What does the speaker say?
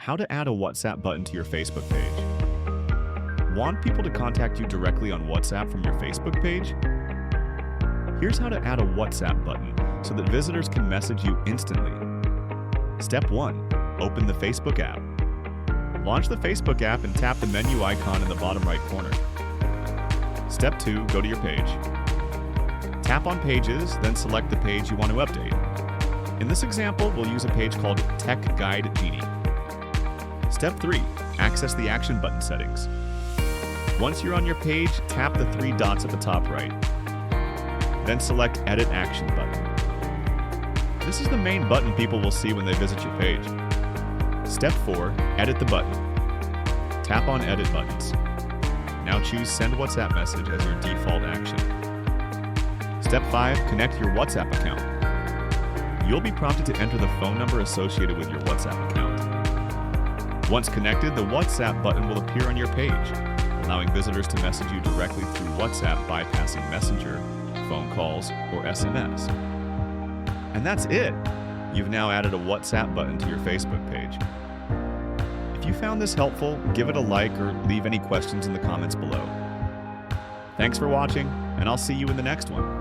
How to add a WhatsApp button to your Facebook page. Want people to contact you directly on WhatsApp from your Facebook page? Here's how to add a WhatsApp button so that visitors can message you instantly. Step 1. Open the Facebook app. Launch the Facebook app and tap the menu icon in the bottom right corner. Step 2. Go to your page. Tap on Pages, then select the page you want to update. In this example, we'll use a page called Tech Guide Genie. Step 3. Access the action button settings. Once you're on your page, tap the 3 dots at the top right. Then select Edit Action button. This is the main button people will see when they visit your page. Step 4. Edit the button. Tap on Edit buttons. Now choose Send WhatsApp message as your default action. Step 5. Connect your WhatsApp account. You'll be prompted to enter the phone number associated with your WhatsApp account. Once connected, the WhatsApp button will appear on your page, allowing visitors to message you directly through WhatsApp bypassing Messenger, phone calls, or SMS. And that's it! You've now added a WhatsApp button to your Facebook page. If you found this helpful, give it a like or leave any questions in the comments below. Thanks for watching, and I'll see you in the next one.